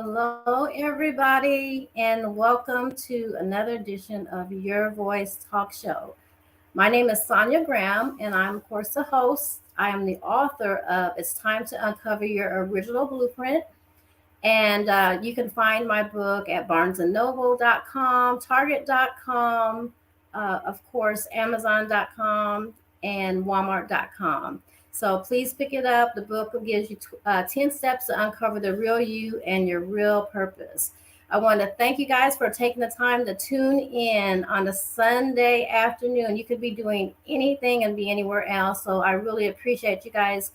Hello, everybody, and welcome to another edition of Your Voice Talk Show. My name is Sonia Graham, and I'm, of course, the host. I am the author of It's Time to Uncover Your Original Blueprint. And you can find my book at barnesandnoble.com, target.com, of course, amazon.com, and walmart.com. So please pick it up. The book gives you 10 steps to uncover the real you and your real purpose. I want to thank you guys for taking the time to tune in on a Sunday afternoon. You could be doing anything and be anywhere else. So I really appreciate you guys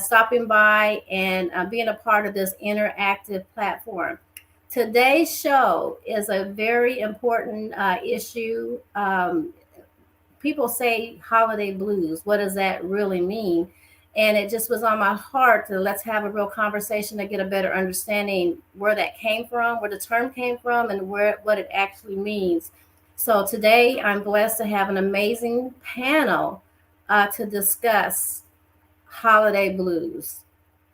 stopping by and being a part of this interactive platform. Today's show is a very important issue. People say holiday blues. What does that really mean? And it just was on my heart to let's have a real conversation to get a better understanding where that came from, where the term came from, and what it actually means. So today I'm blessed to have an amazing panel to discuss holiday blues.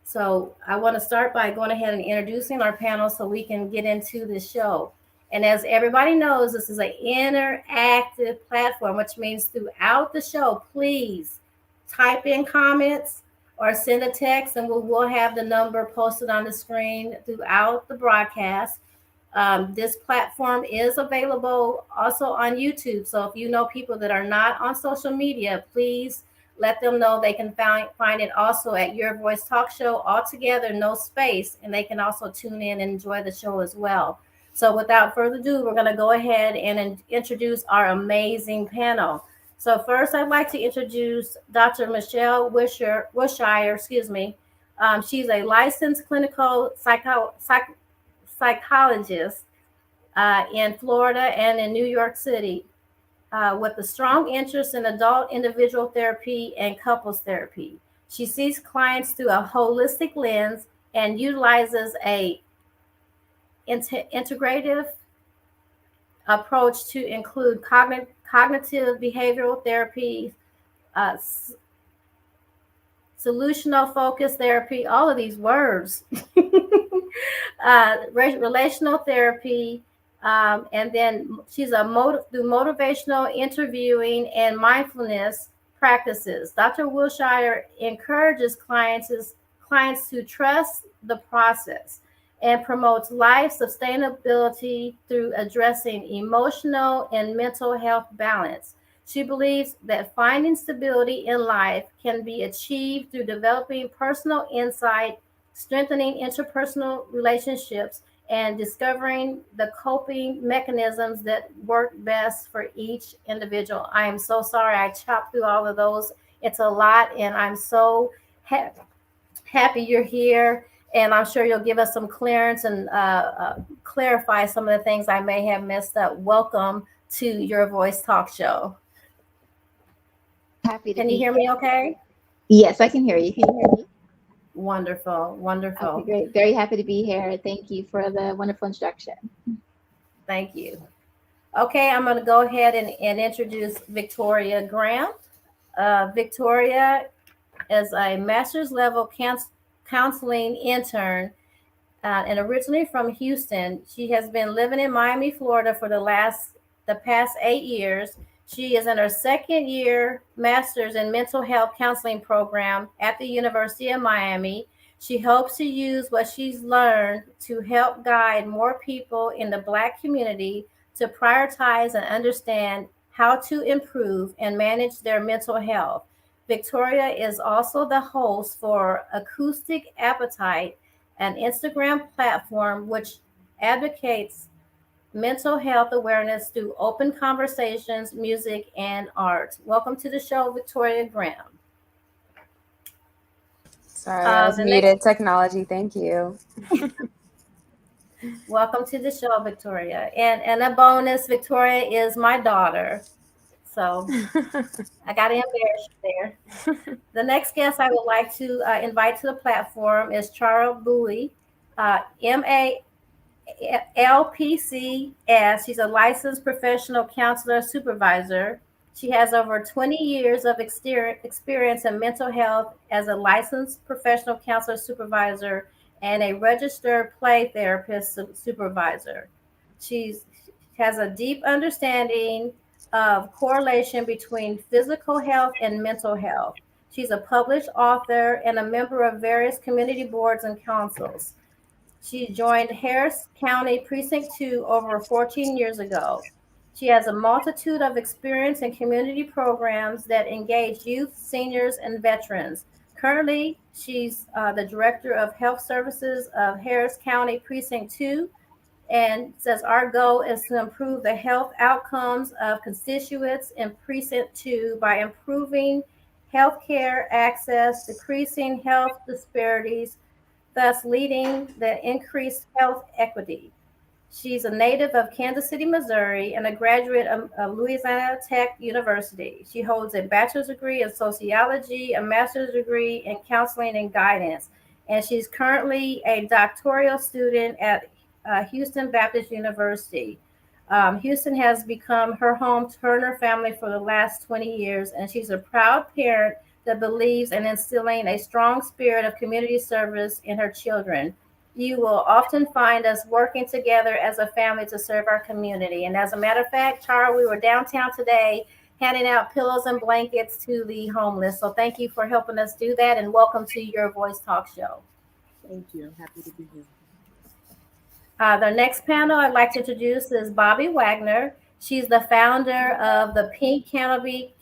So I want to start by going ahead and introducing our panel so we can get into the show. And as everybody knows, this is an interactive platform, which means throughout the show, please type in comments or send a text, and we'll have the number posted on the screen throughout the broadcast. This platform is available also on YouTube. So if you know people that are not on social media, please let them know they can find it also at Your Voice Talk Show, all together, no space, and they can also tune in and enjoy the show as well. So without further ado, we're going to go ahead and introduce our amazing panel. So first, I'd like to introduce Dr. Michelle Wishire, she's a licensed clinical psychologist in Florida and in New York City with a strong interest in adult individual therapy and couples therapy. She sees clients through a holistic lens and utilizes a integrative approach to include cognitive behavioral therapy, uh, solutional focus therapy, all of these words, relational therapy, and then she's through motivational interviewing and mindfulness practices. Dr. Wilshire encourages clients to trust the process and promotes life sustainability through addressing emotional and mental health balance. She believes that finding stability in life can be achieved through developing personal insight, strengthening interpersonal relationships, and discovering the coping mechanisms that work best for each individual. I am so sorry I chopped through all of those. It's a lot, and I'm so happy you're here. And I'm sure you'll give us some clearance and clarify some of the things I may have messed up. Welcome to Your Voice Talk Show. Happy to Can be you hear here. me okay? Yes, I can hear you. Can you hear me? Wonderful, wonderful. Okay, great. Very happy to be here. Thank you for the wonderful introduction. Thank you. Okay, I'm going to go ahead and introduce Victoria Graham. Victoria is a master's level counseling intern and originally from Houston. She has been living in Miami, Florida for the past 8 years. She is in her second year master's in mental health counseling program at the University of Miami. She hopes to use what she's learned to help guide more people in the Black community to prioritize and understand how to improve and manage their mental health. Victoria is also the host for Acoustic Appetite, an Instagram platform which advocates mental health awareness through open conversations, music, and art. Welcome to the show, Victoria Graham. Sorry, I was muted. Technology, thank you. Welcome to the show, Victoria. And a bonus, Victoria is my daughter. So I got to embarrass you there. The next guest I would like to invite to the platform is Chara Bowie, MALPCS. She's a licensed professional counselor supervisor. She has over 20 years of experience in mental health as a licensed professional counselor supervisor and a registered play therapist supervisor. She has a deep understanding of correlation between physical health and mental health. She's a published author and a member of various community boards and councils. She joined Harris County Precinct 2 over 14 years ago. She has a multitude of experience in community programs that engage youth, seniors, and veterans. Currently, she's the Director of Health Services of Harris County Precinct 2, and says our goal is to improve the health outcomes of constituents in Precinct 2 by improving healthcare access, decreasing health disparities, thus leading the increased health equity. She's a native of Kansas City, Missouri, and a graduate of Louisiana Tech University. She holds a bachelor's degree in sociology, a master's degree in counseling and guidance, and she's currently a doctoral student at Houston Baptist University. Houston has become her home to her and her family for the last 20 years, and she's a proud parent that believes in instilling a strong spirit of community service in her children. You will often find us working together as a family to serve our community. And as a matter of fact, Tara, we were downtown today handing out pillows and blankets to the homeless. So thank you for helping us do that, and welcome to Your Voice Talk Show. Thank you. I'm happy to be here. The next panel I'd like to introduce is Bobby Wagner. She's the founder of the Pink Canopy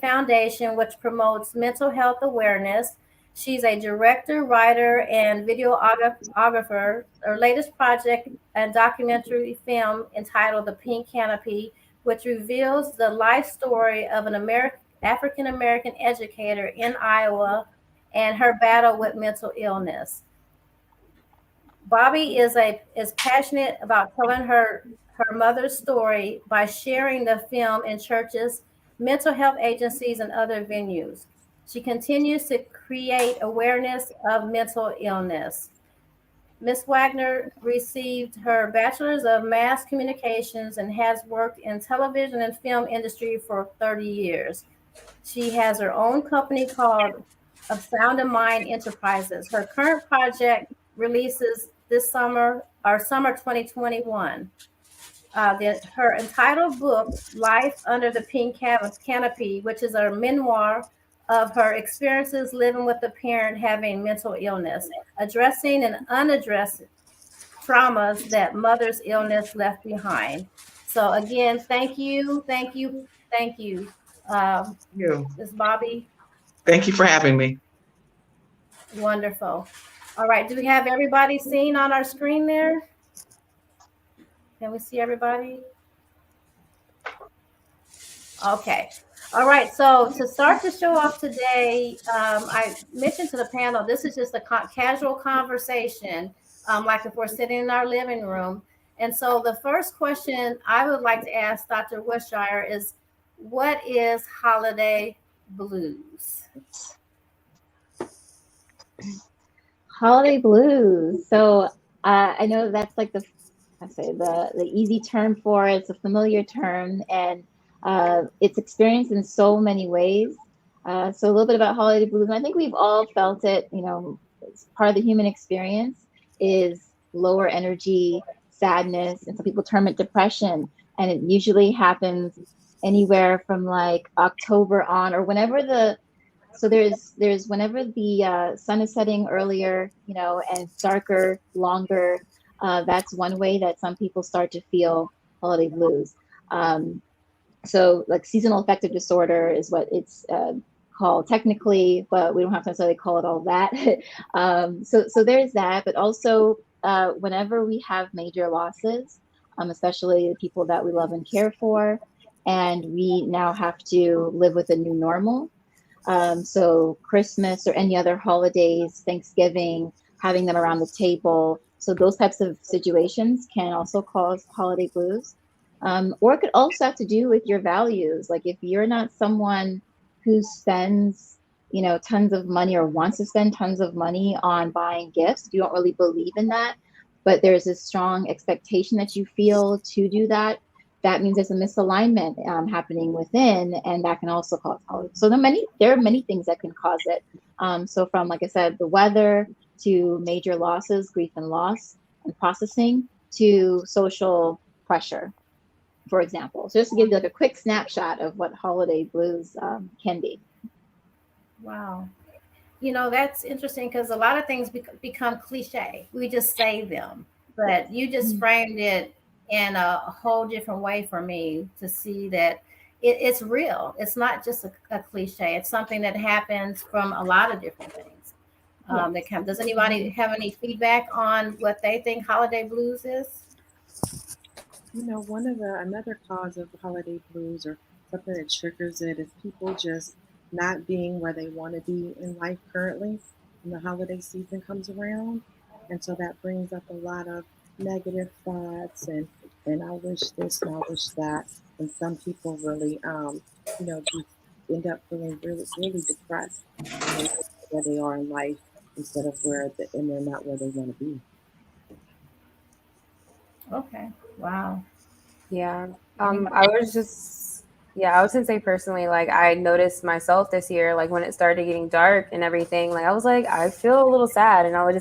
Foundation, which promotes mental health awareness. She's a director, writer, and videographer. Her latest project and documentary film entitled The Pink Canopy, which reveals the life story of an African-American educator in Iowa and her battle with mental illness. Bobby is passionate about telling her mother's story by sharing the film in churches, mental health agencies, and other venues. She continues to create awareness of mental illness. Ms. Wagner received her Bachelor's of Mass Communications and has worked in television and film industry for 30 years. She has her own company called Of Sound and Mind Enterprises. Her current project releases this summer, or summer 2021. Her entitled book, Life Under the Pink Canopy, which is a memoir of her experiences living with a parent having mental illness, addressing and unaddressed traumas that mother's illness left behind. So again, thank you. Ms. Bobby. Thank you for having me. Wonderful. All right, do we have everybody seen on our screen there? Can we see everybody? Okay. All right, so to start the show off today, I mentioned to the panel, this is just a casual conversation, like if we're sitting in our living room. And so the first question I would like to ask Dr. Wilshire is, what is holiday blues? Holiday blues. So I know that's like the easy term for it. It's a familiar term, and it's experienced in so many ways. So a little bit about holiday blues, and I think we've all felt it. You know, it's part of the human experience is lower energy, sadness, and some people term it depression. And it usually happens anywhere from like October on, or whenever there's whenever the sun is setting earlier, you know, and it's darker, longer. That's one way that some people start to feel holiday blues. So like seasonal affective disorder is what it's called technically, but we don't have to necessarily call it all that. So there's that, but also whenever we have major losses, especially the people that we love and care for, and we now have to live with a new normal. So Christmas or any other holidays, Thanksgiving, having them around the table. So those types of situations can also cause holiday blues. Or it could also have to do with your values. Like if you're not someone who spends, you know, tons of money or wants to spend tons of money on buying gifts, if you don't really believe in that, but there's a strong expectation that you feel to do that, that means there's a misalignment happening within, and that can also cause holiday. So there are many things that can cause it. So from, like I said, the weather to major losses, grief and loss, and processing, to social pressure, for example. So just to give you like a quick snapshot of what holiday blues can be. Wow. You know, that's interesting because a lot of things become cliche. We just say them, but you just framed it in a whole different way for me to see that it's real. It's not just a cliche. It's something that happens from a lot of different things. Does anybody have any feedback on what they think holiday blues is? You know, another cause of holiday blues or something that triggers it is people just not being where they want to be in life currently when the holiday season comes around. And so that brings up a lot of negative thoughts and I wish this and I wish that. And some people really just end up feeling really, really depressed and they look at where they are in life instead of and they're not where they want to be. Okay. Wow. Yeah. I was gonna say personally, like I noticed myself this year, like when it started getting dark and everything, like I was like, I feel a little sad. And I was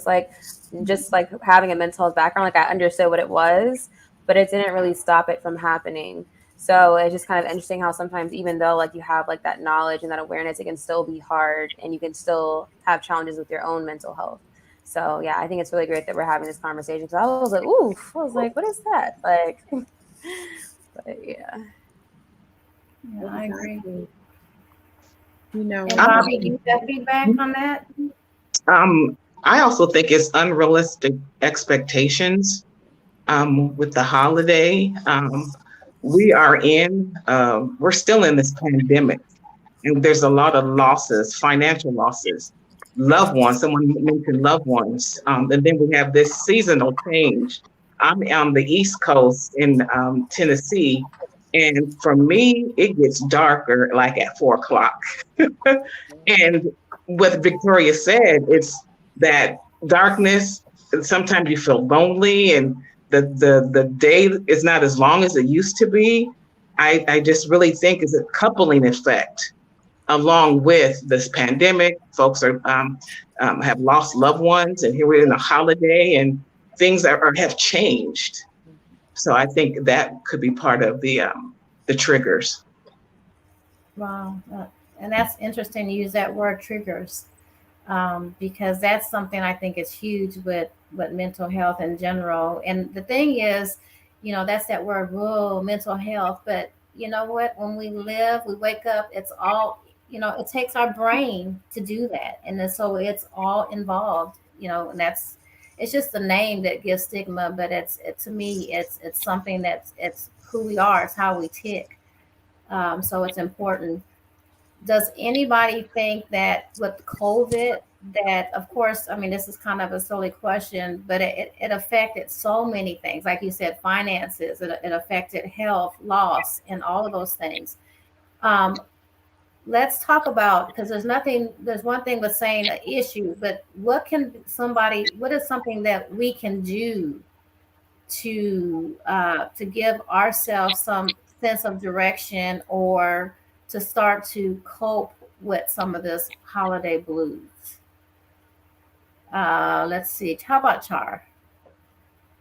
just like having a mental health background, like I understood what it was, but it didn't really stop it from happening. So it's just kind of interesting how sometimes, even though like you have like that knowledge and that awareness, it can still be hard and you can still have challenges with your own mental health. So yeah, I think it's really great that we're having this conversation. So I was like, ooh, I was like, what is that? Like, but yeah. Yeah, I agree. Exactly. You know, And Bobby, do you have feedback on that? I also think it's unrealistic expectations with the holiday. We're still in this pandemic, and there's a lot of losses, financial losses, loved ones. Someone mentioned loved ones, and then we have this seasonal change. I'm on the East Coast in Tennessee, and for me, it gets darker like at 4 o'clock. And what Victoria said, it's that darkness. Sometimes you feel lonely, and the day is not as long as it used to be. I just really think it's a coupling effect along with this pandemic. Folks have lost loved ones, and here we're in a holiday, and things have changed. So I think that could be part of the triggers. Wow. And that's interesting to use that word triggers, because that's something I think is huge with mental health in general. And the thing is, you know, that's that word, whoa, mental health. But you know what? When we wake up, it's all, you know, it takes our brain to do that. And then, so it's all involved, you know, and it's just the name that gives stigma, but to me, it's something it's who we are, it's how we tick. So it's important. Does anybody think that with COVID, that of course, I mean, this is kind of a silly question, but it affected so many things. Like you said, finances, it affected health, loss, and all of those things. Let's talk about, because there's one thing with saying an issue, but what is something that we can do to give ourselves some sense of direction, or to start to cope with some of this holiday blues? Let's see. How about Char?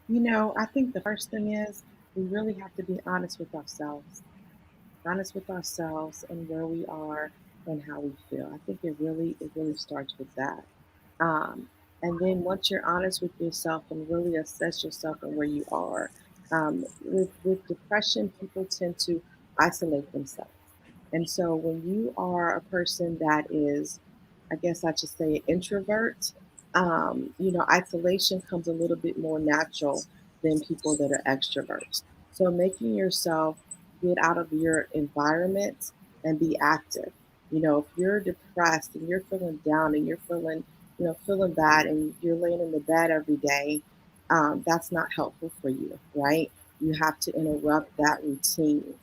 You know, I think the first thing is we really have to be honest with ourselves and where we are and how we feel. I think it really starts with that. And then once you're honest with yourself and really assess yourself and where you are, with depression, people tend to isolate themselves. And so when you are a person that is, I guess I should say, an introvert, isolation comes a little bit more natural than people that are extroverts. So making yourself get out of your environment and be active. You know, if you're depressed and you're feeling down and you're feeling bad and you're laying in the bed every day, that's not helpful for you, right? You have to interrupt that routine.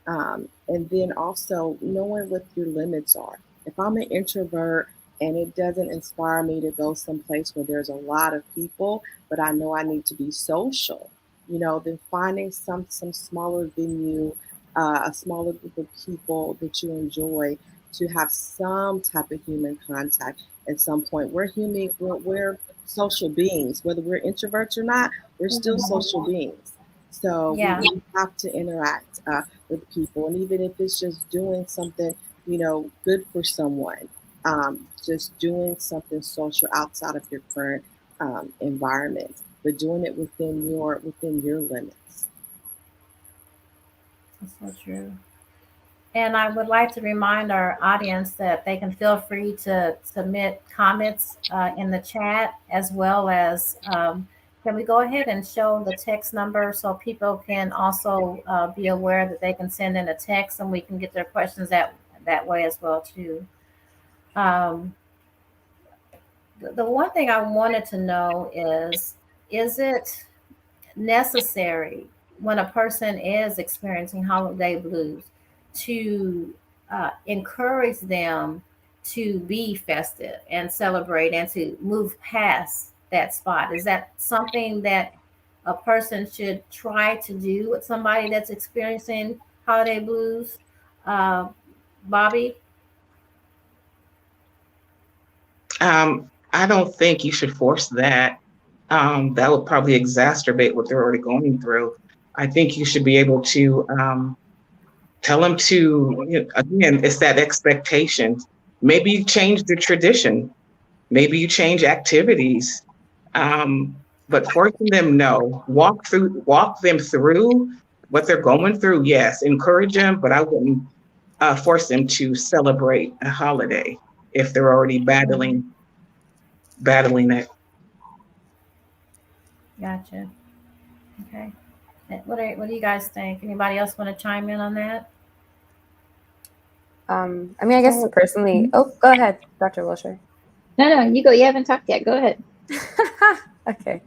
And then also knowing what your limits are. If I'm an introvert and it doesn't inspire me to go someplace where there's a lot of people, but I know I need to be social, then finding some smaller venue, a smaller group of people that you enjoy to have some type of human contact at some point. We're human, we're social beings. Whether we're introverts or not, we're still social beings. So Yeah. we have to interact with people. And even if it's just doing something, good for someone, just doing something social outside of your current environment, but doing it within your limits. That's so true. And I would like to remind our audience that they can feel free to submit comments in the chat, as well as can we go ahead and show the text number so people can also be aware that they can send in a text and we can get their questions that way as well too. Um, the one thing I wanted to know is it necessary when a person is experiencing holiday blues to encourage them to be festive and celebrate and to move past that spot? Is that something that a person should try to do with somebody that's experiencing holiday blues? Uh, Bobby? I don't think you should force that. That would probably exacerbate what they're already going through. I think you should be able to tell them to, again, it's that expectation. Maybe you change the tradition. Maybe you change activities. But forcing them, no. Walk them through what they're going through. Yes, encourage them, but I wouldn't force them to celebrate a holiday if they're already battling it. Gotcha. Okay. What do you guys think? Anybody else want to chime in on that? I mean, I guess personally. Oh, go ahead, Dr. Wilshire. No, you go. You haven't talked yet. Go ahead. Okay.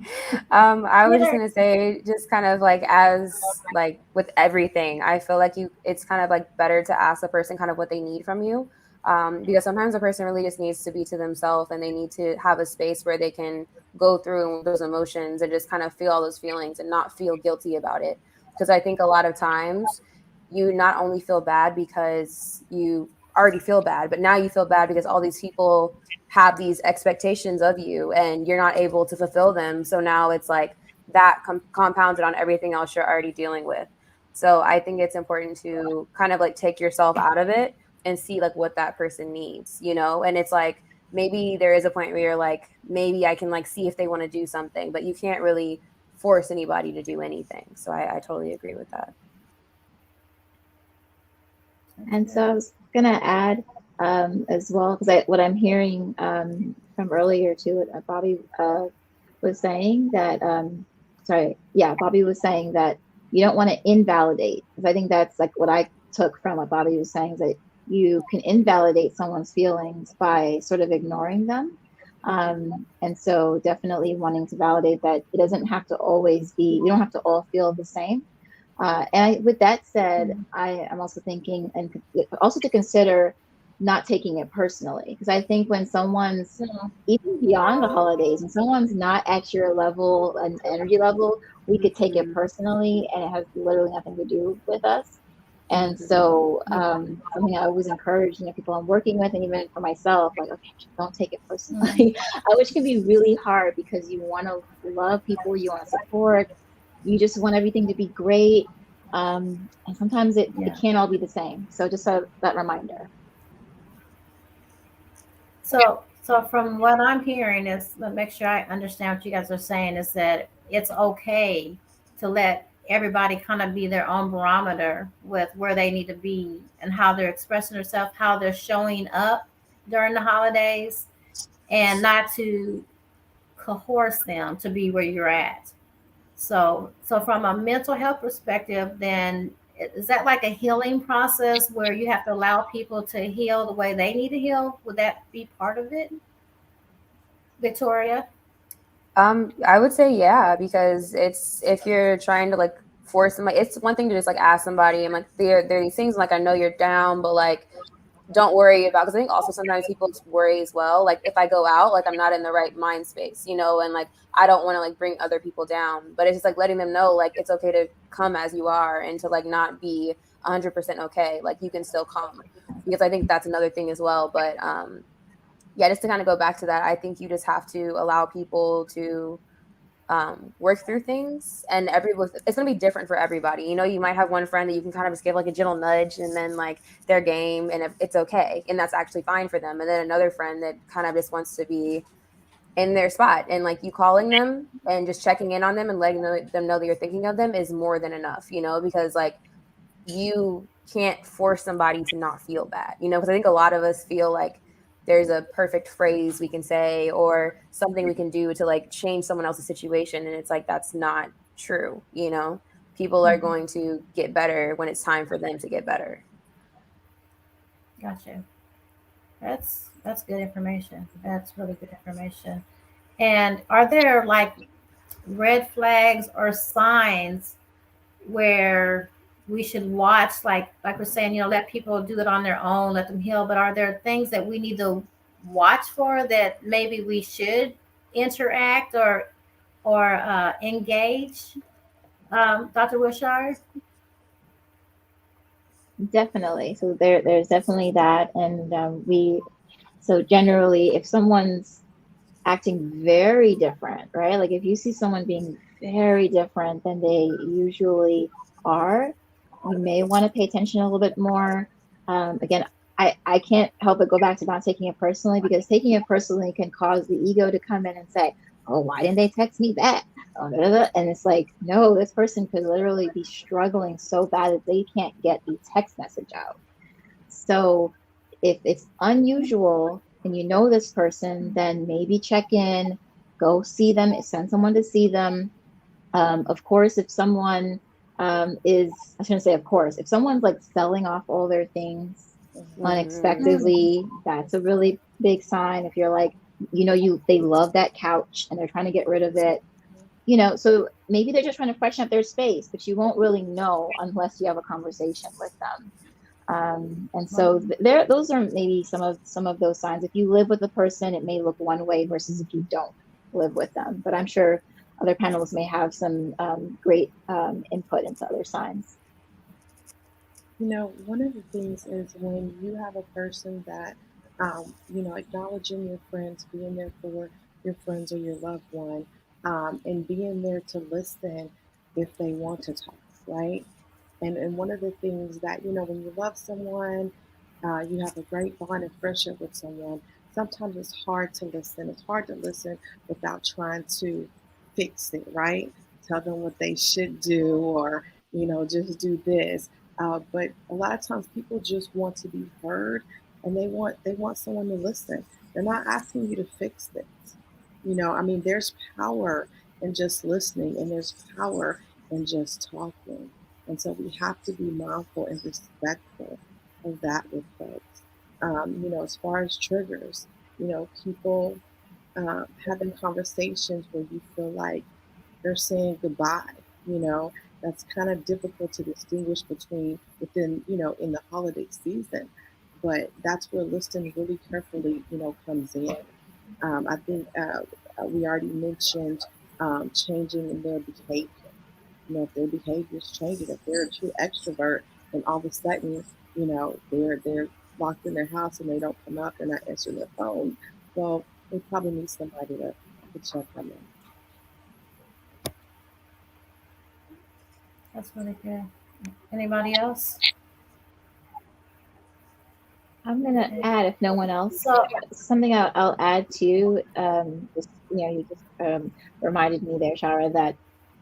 I was just gonna say, just kind of like as like with everything, I feel like it's kind of like better to ask the person kind of what they need from you. Because sometimes a person really just needs to be to themselves and they need to have a space where they can go through those emotions and just kind of feel all those feelings and not feel guilty about it. Because I think a lot of times you not only feel bad because you already feel bad, but now you feel bad because all these people have these expectations of you and you're not able to fulfill them. So now it's like that compounded on everything else you're already dealing with. So I think it's important to kind of like take yourself out of it and see like what that person needs, and it's like, maybe there is a point where you're like, maybe I can like see if they want to do something, but you can't really force anybody to do anything. So I totally agree with that. And so I was gonna add as well, because what I'm hearing from earlier too, what Bobby was saying that Bobby was saying that you don't want to invalidate, because I think that's like what I took from what Bobby was saying, is that you can invalidate someone's feelings by sort of ignoring them. And so definitely wanting to validate that it doesn't have to always be, we don't have to all feel the same. With that said, I am also thinking, and also to consider not taking it personally, because I think when someone's even beyond the holidays and someone's not at your level and energy level, we could take it personally and it has literally nothing to do with us. And so something I always encourage, people I'm working with, and even for myself, like, okay, don't take it personally, which can be really hard because you want to love people, you want to support, you just want everything to be great. And sometimes it can't all be the same. So just that reminder. So from what I'm hearing is, let me make sure I understand what you guys are saying, is that it's okay to let everybody kind of be their own barometer with where they need to be and how they're expressing themselves, how they're showing up during the holidays, and not to coerce them to be where you're at. So from a mental health perspective, then is that like a healing process where you have to allow people to heal the way they need to heal? Would that be part of it, Victoria? I would say, yeah, because it's, if you're trying to like force them, like, it's one thing to just like ask somebody and like, there are these things like, I know you're down, but like, don't worry about, because I think also sometimes people worry as well. Like, if I go out, like, I'm not in the right mind space, and like, I don't want to like bring other people down, but it's just like letting them know, like, it's okay to come as you are and to like not be 100% okay. Like, you can still come, because I think that's another thing as well. But yeah, just to kind of go back to that, I think you just have to allow people to work through things, and it's going to be different for everybody. You know, you might have one friend that you can kind of just give like a gentle nudge and then like their game, and it's okay. And that's actually fine for them. And then another friend that kind of just wants to be in their spot, and like you calling them and just checking in on them and letting them know that you're thinking of them is more than enough, you know, because like you can't force somebody to not feel bad, you know, because I think a lot of us feel like there's a perfect phrase we can say or something we can do to like change someone else's situation. And it's like, that's not true. You know, people are going to get better when it's time for them to get better. Gotcha. That's good information. That's really good information. And are there like red flags or signs where we should watch, like we're saying, you know, let people do it on their own, let them heal, but are there things that we need to watch for that maybe we should interact or engage? Dr. Wilshire? Definitely. So there's definitely that. And so generally, if someone's acting very different, right? Like if you see someone being very different than they usually are, you may want to pay attention a little bit more. Again, I can't help but go back to not taking it personally, because taking it personally can cause the ego to come in and say, oh, why didn't they text me back? And it's like, no, this person could literally be struggling so bad that they can't get the text message out. So if it's unusual and you know this person, then maybe check in, go see them, send someone to see them. Of course, if someone I shouldn't say of course, if someone's like selling off all their things unexpectedly, that's a really big sign. If you're like, you know, they love that couch and they're trying to get rid of it, you know, so maybe they're just trying to freshen up their space, but you won't really know unless you have a conversation with them. And so those are maybe some of those signs. If you live with a person, it may look one way versus if you don't live with them. But I'm sure other panelists may have some great input into other signs. You know, one of the things is when you have a person that, you know, acknowledging your friends, being there for your friends or your loved one, and being there to listen if they want to talk, right? And one of the things that, you know, when you love someone, you have a great bond and friendship with someone, sometimes it's hard to listen. It's hard to listen without trying to fix it, right? Tell them what they should do, or, you know, just do this. But a lot of times people just want to be heard, and they want someone to listen. They're not asking you to fix things. You know, I mean, there's power in just listening, and there's power in just talking. And so we have to be mindful and respectful of that with folks. You know, as far as triggers, you know, people having conversations where you feel like they're saying goodbye, you know, that's kind of difficult to distinguish within, you know, in the holiday season. But that's where listening really carefully, you know, comes in. I think we already mentioned changing in their behavior. You know, if their behavior's changing, if they're a true extrovert, and all of a sudden, you know, they're locked in their house and they don't come out, they're not answering their phone. Well, they probably need somebody to check them in. That's really good. Anybody else? I'm gonna add, if no one else, something I'll add too. Just, you know, you just reminded me there, Shara, that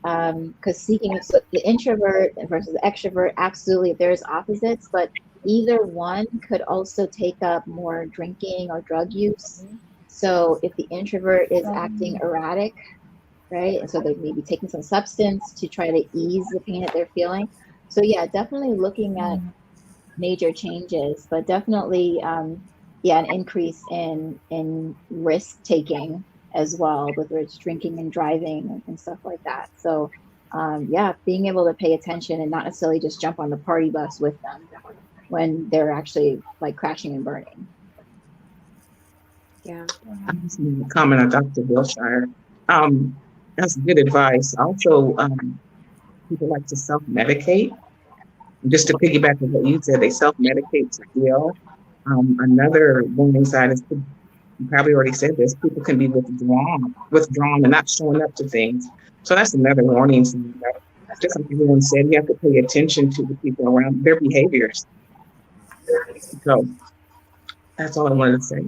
because seeking the introvert versus the extrovert, absolutely, there's opposites, but either one could also take up more drinking or drug use. So if the introvert is acting erratic, right, and so they may be taking some substance to try to ease the pain that they're feeling. So yeah, definitely looking at major changes, but definitely an increase in risk taking as well, whether it's drinking and driving and stuff like that. So being able to pay attention and not necessarily just jump on the party bus with them when they're actually like crashing and burning. Yeah. I'm just going to comment on Dr. Wilshire. That's good advice. Also, people like to self-medicate. Just to piggyback on what you said, they self-medicate to heal. Another warning sign is to You probably already said this. People can be withdrawn and not showing up to things. So that's another warning sign. Just like everyone said, you have to pay attention to the people around their behaviors. So that's all I wanted to say.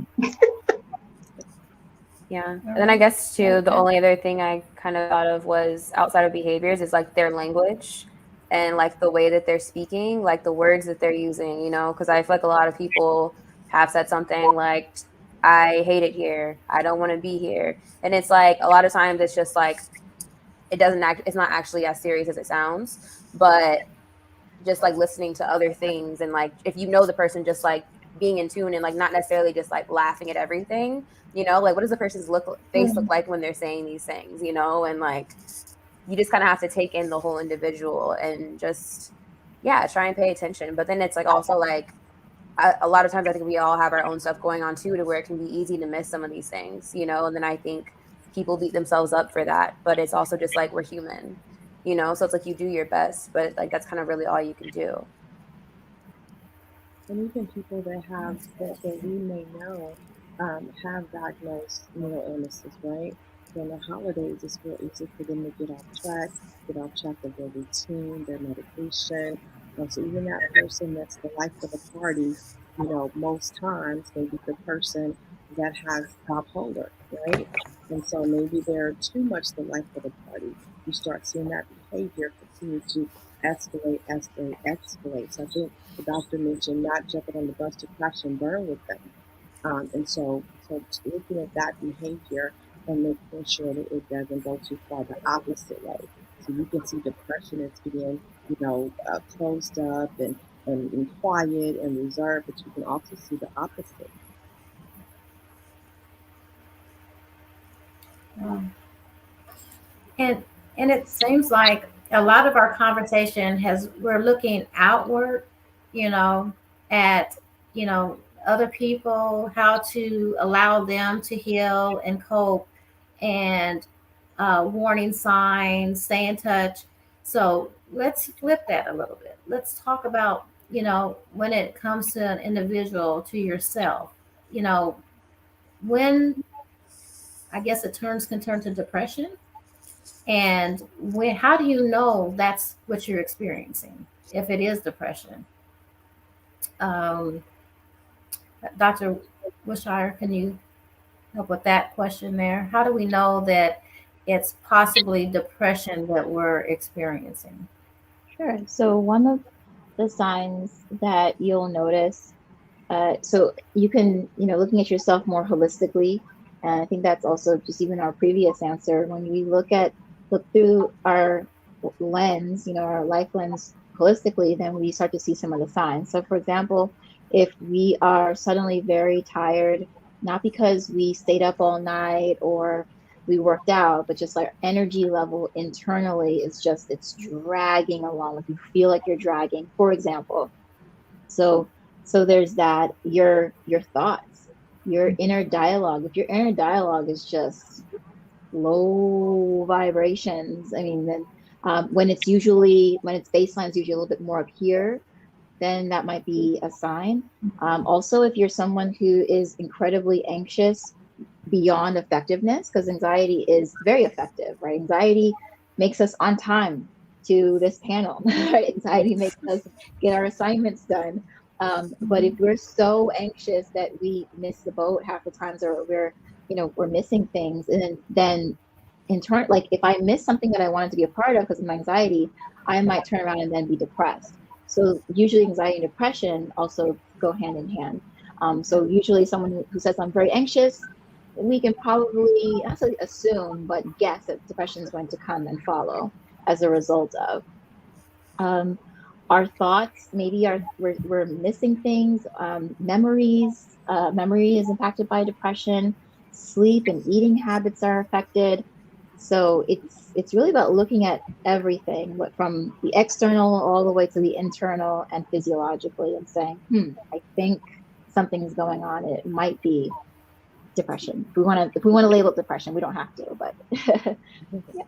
Yeah. And then I guess too, the only other thing I kind of thought of was outside of behaviors is like their language and like the way that they're speaking, like the words that they're using, you know, because I feel like a lot of people have said something like, I hate it here. I don't want to be here. And it's like a lot of times it's just like, it's not actually as serious as it sounds, but just like listening to other things and like if you know the person, just like being in tune and like not necessarily just like laughing at everything, you know, like what does the person's face look like when they're saying these things, you know, and like you just kind of have to take in the whole individual and just try and pay attention. But then it's like also like a lot of times I think we all have our own stuff going on too, to where it can be easy to miss some of these things, you know, and then I think people beat themselves up for that, but it's also just like we're human, you know, so it's like you do your best, but like that's kind of really all you can do. And even people that we may know have diagnosed mental illnesses, right? During the holidays, it's real easy for them to get off track of their routine, their medication. So even that person that's the life of the party, most times maybe the person that has bipolar, right? And so maybe they're too much the life of the party. You start seeing that behavior continue to escalate, escalate, escalate. So I think the doctor mentioned not jumping on the bus to crash and burn with them. And so looking at that behavior and making sure that it doesn't go too far the opposite way. So you can see depression as being, closed up and quiet and reserved, but you can also see the opposite. And and it seems like a lot of our conversation we're looking outward, you know, at other people, how to allow them to heal and cope, and warning signs, stay in touch. So let's flip that a little bit. Let's talk about, when it comes to an individual, to yourself, you know, when I guess can turn to depression. And how do you know that's what you're experiencing if it is depression? Um, Dr. Wilshire, can you help with that question there? How do we know that it's possibly depression that we're experiencing? Sure. So one of the signs that you'll notice, so you can, looking at yourself more holistically, and I think that's also just even our previous answer, when we look through our lens, our life lens holistically, then we start to see some of the signs. So for example, if we are suddenly very tired, not because we stayed up all night or we worked out, but just our energy level internally is just, it's dragging along. Like you feel like you're dragging, for example. So there's that, your thoughts, your inner dialogue. If your inner dialogue is just low vibrations, I mean, then when its baseline is usually a little bit more up here, then that might be a sign. Also, if you're someone who is incredibly anxious beyond effectiveness, because anxiety is very effective, right? Anxiety makes us on time to this panel, right? Anxiety makes us get our assignments done. But if we're so anxious that we miss the boat half the times, or we're missing things, and then in turn, like if I miss something that I wanted to be a part of because of my anxiety, I might turn around and then be depressed. So usually anxiety and depression also go hand in hand. So usually someone who says I'm very anxious, we can probably not say assume, but guess that depression is going to come and follow as a result of our thoughts. Maybe we're missing things. Memories. Memory is impacted by depression. Sleep and eating habits are affected. So it's really about looking at everything, from the external all the way to the internal and physiologically, and saying, I think something's going on. It might be depression. If we want to label it depression, we don't have to, but yeah.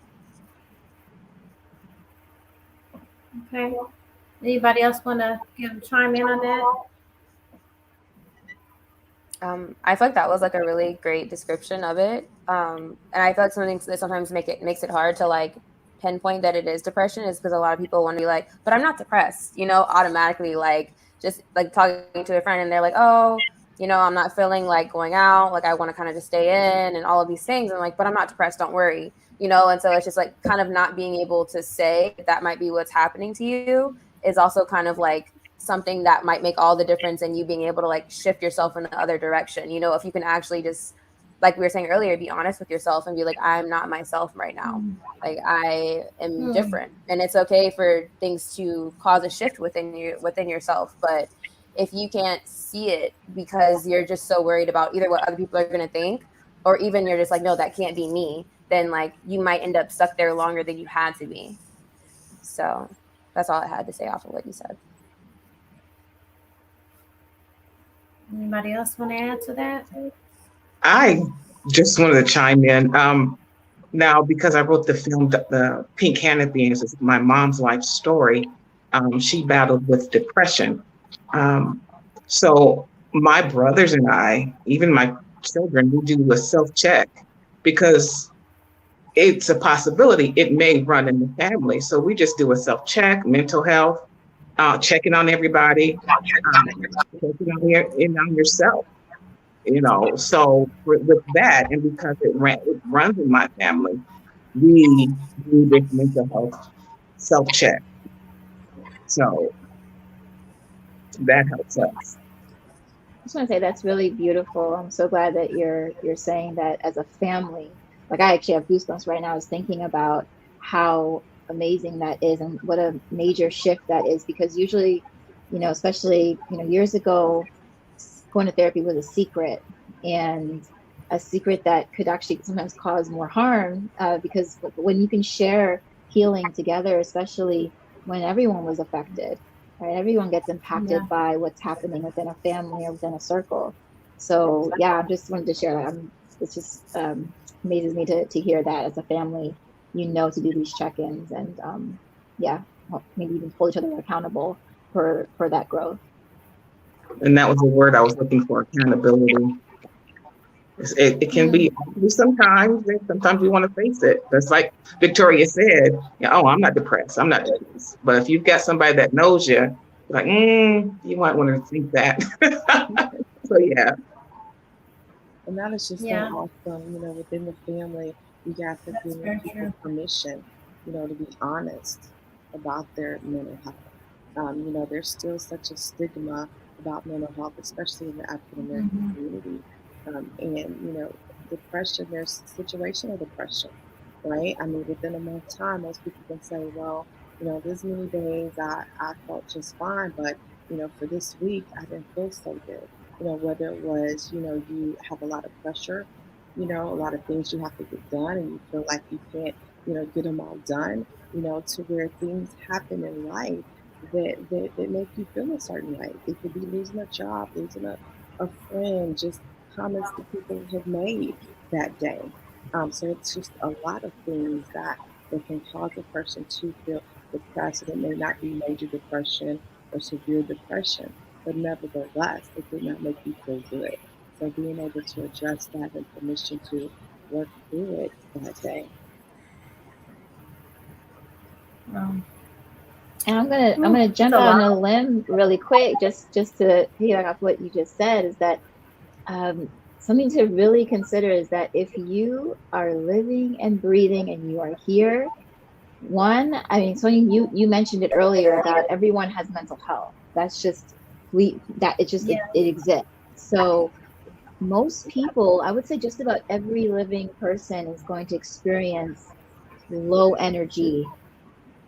Okay. Anybody else want to chime in on that? I feel like that was like a really great description of it. And I feel like something that sometimes makes it hard to like pinpoint that it is depression is because a lot of people want to be like, but I'm not depressed, you know, automatically, like just like talking to a friend and they're like, oh, you know, I'm not feeling like going out, like I want to kind of just stay in and all of these things. And like, but I'm not depressed, don't worry, you know. And so it's just like kind of not being able to say that might be what's happening to you is also kind of like something that might make all the difference in you being able to like shift yourself in the other direction. You know, if you can actually just, like we were saying earlier, be honest with yourself and be like, I'm not myself right now. Like I am different, and it's okay for things to cause a shift within yourself. But if you can't see it because you're just so worried about either what other people are going to think, or even you're just like, no, that can't be me, then like you might end up stuck there longer than you had to be. So that's all I had to say off of what you said. Anybody else want to add to that? I just wanted to chime in. Now, because I wrote the film, The Pink Canopy, and it's my mom's life story, she battled with depression. So my brothers and I, even my children, we do a self-check because it's a possibility it may run in the family. So we just do a self-check, mental health, checking on everybody, checking on yourself. You know, so with that, and because it runs in my family, we do this mental health self-check. So that helps us. I just want to say that's really beautiful. I'm so glad that you're saying that as a family. Like I actually have goosebumps right now. I was thinking about how amazing that is and what a major shift that is, because usually, you know, especially, you know, years ago, going to therapy was a secret, and a secret that could actually sometimes cause more harm, because when you can share healing together, especially when everyone was affected, right? Everyone gets impacted by what's happening within a family or within a circle. So yeah, I just wanted to share that. It's just amazes me to hear that as a family, you know, to do these check-ins and maybe even hold each other accountable for that growth. And that was the word I was looking for, accountability. It can be sometimes we want to face it. That's like Victoria said, oh, I'm not depressed. I'm not depressed. But if you've got somebody that knows you, like, you might want to think that. So, yeah. And that is just so awesome, you know, within the family, you have to give people permission, you know, to be honest about their mental health. You know, there's still such a stigma about mental health, especially in the African American community. And, you know, depression, there's situational depression, right? I mean, within a month's time, most people can say, well, you know, this many days I felt just fine, but, you know, for this week, I didn't feel so good. You know, whether it was, you know, you have a lot of pressure, you know, a lot of things you have to get done and you feel like you can't, you know, get them all done, you know, to where things happen in life that make you feel a certain way. It could be losing a job, losing a friend, just comments that people have made that day. So it's just a lot of things that can cause a person to feel depressed. And it may not be major depression or severe depression, but nevertheless, it did not make you feel good. So being able to address that and permission to work through it that day. And I'm gonna jump out on a limb really quick, just to piggyback off what you just said, is that something to really consider is that if you are living and breathing and you are here, Sonia, you mentioned it earlier that everyone has mental health. That's just it exists. So most people, I would say just about every living person is going to experience low energy.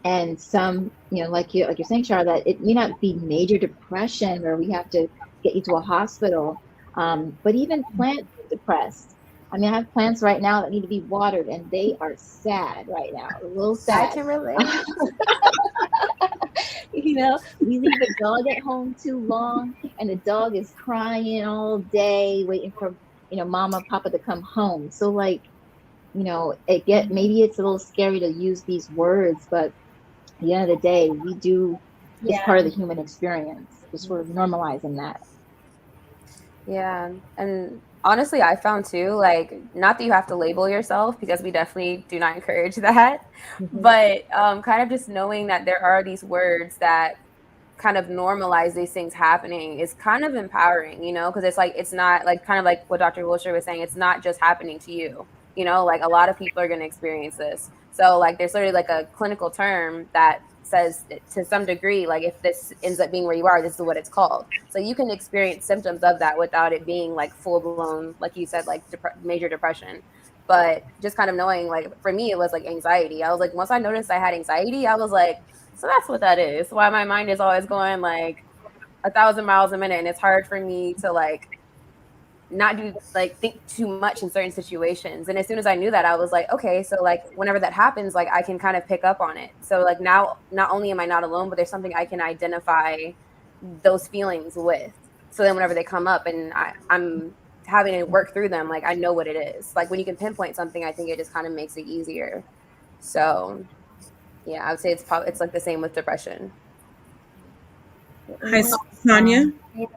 And some, you know, like you're saying, Charlotte, it may not be major depression where we have to get you to a hospital, but even plants are depressed. I mean, I have plants right now that need to be watered, and they are sad right now, a little sad. I can relate. You know, we leave the dog at home too long, and the dog is crying all day, waiting for, you know, mama, papa to come home. So, like, you know, maybe it's a little scary to use these words, but at the end of the day, it's part of the human experience. Just sort of normalizing that. Yeah. And honestly, I found too, like, not that you have to label yourself because we definitely do not encourage that, but kind of just knowing that there are these words that kind of normalize these things happening is kind of empowering, you know, because it's like, it's not like kind of like what Dr. Wilshire was saying, it's not just happening to you, you know, like a lot of people are going to experience this. So like there's literally like a clinical term that says to some degree, like if this ends up being where you are, this is what it's called. So you can experience symptoms of that without it being like full blown, like you said, like major depression. But just kind of knowing, like for me, it was like anxiety. I was like, once I noticed I had anxiety, I was like, so that's what that is. Why my mind is always going like 1,000 miles a minute, and it's hard for me to like not do like think too much in certain situations. And as soon as I knew that, I was like, okay, so like whenever that happens, like I can kind of pick up on it. So like now, not only am I not alone, but there's something I can identify those feelings with. So then whenever they come up and I'm having to work through them, like I know what it is. Like when you can pinpoint something, I think it just kind of makes it easier. So yeah, I would say it's like the same with depression. Hi, Sonia. No,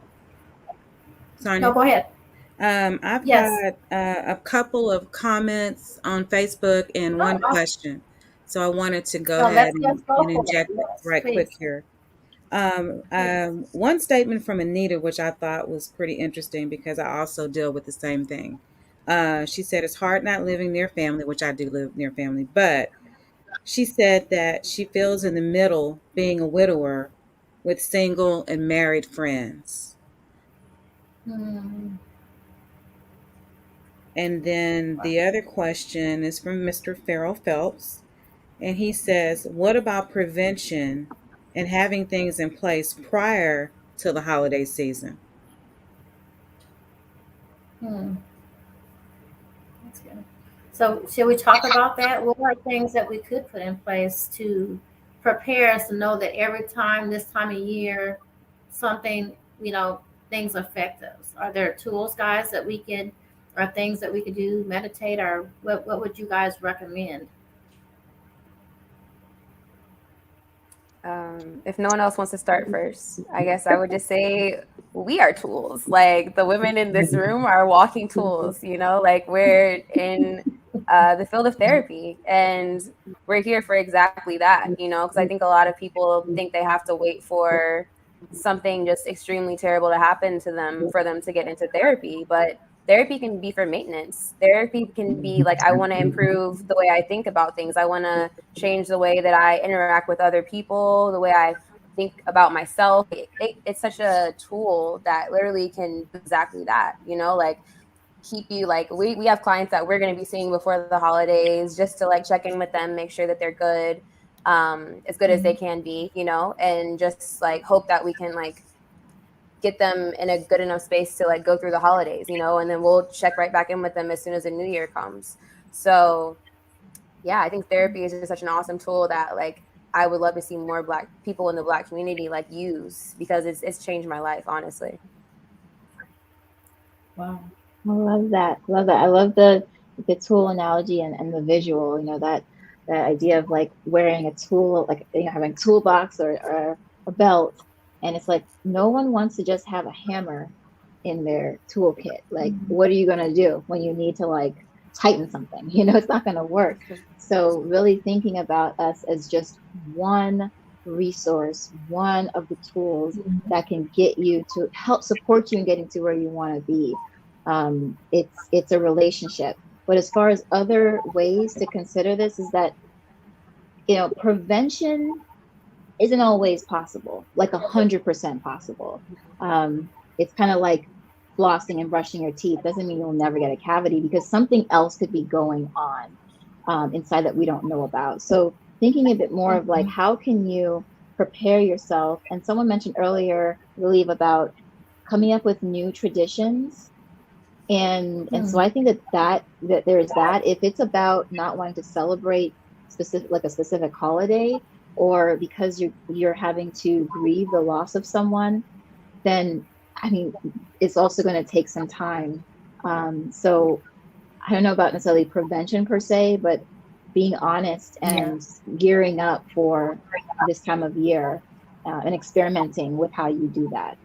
Sonia. go ahead. I've Yes. got a couple of comments on Facebook and one awesome. question. So I wanted to go So ahead let's go and for inject it. it Yes, right quick please. here. One statement from Anita, which I thought was pretty interesting because I also deal with the same thing. She said, it's hard not living near family, which I do live near family, but she said that she feels in the middle being a widower with single and married friends. Hmm. And then the other question is from Mr. Farrell Phelps. And he says, what about prevention and having things in place prior to the holiday season? That's good. So, should we talk about that? What are things that we could put in place to prepare us to know that every time this time of year, something, things affect us? Are there tools, guys, that we could, or things that we could do, meditate, or what would you guys recommend? If no one else wants to start first, I guess I would just say we are tools. Like the women in this room are walking tools, you know, like we're in the field of therapy and we're here for exactly that, you know, because I think a lot of people think they have to wait for something just extremely terrible to happen to them for them to get into therapy. But therapy can be for maintenance. Therapy can be like, I want to improve the way I think about things. I want to change the way that I interact with other people, the way I think about myself. It's such a tool that literally can do exactly that, you know, like keep you like we have clients that we're going to be seeing before the holidays just to like check in with them, make sure that they're good, as good as they can be, you know, and just like hope that we can like get them in a good enough space to like go through the holidays, you know, and then we'll check right back in with them as soon as the new year comes. So yeah, I think therapy is just such an awesome tool that like I would love to see more Black people in the Black community like use because it's changed my life, honestly. Wow. I love that. Love that. I love the tool analogy and the visual, you know, that idea of like wearing a tool, like, you know, having a toolbox or a belt. And it's like, no one wants to just have a hammer in their toolkit. Like, what are you going to do when you need to like tighten something? You know, it's not going to work. So really thinking about us as just one resource, one of the tools that can get you to help support you in getting to where you want to be. It's a relationship. But as far as other ways to consider this is that, you know, prevention isn't always possible, like 100% possible. It's kind of like flossing and brushing your teeth. Doesn't mean you'll never get a cavity because something else could be going on inside that we don't know about. So thinking a bit more of like, how can you prepare yourself? And someone mentioned earlier, I believe, about coming up with new traditions. And so I think that there's that. If it's about not wanting to celebrate a specific holiday, or because you're having to grieve the loss of someone, then I mean, it's also going to take some time. So I don't know about necessarily prevention per se, but being honest and gearing up for this time of year and experimenting with how you do that.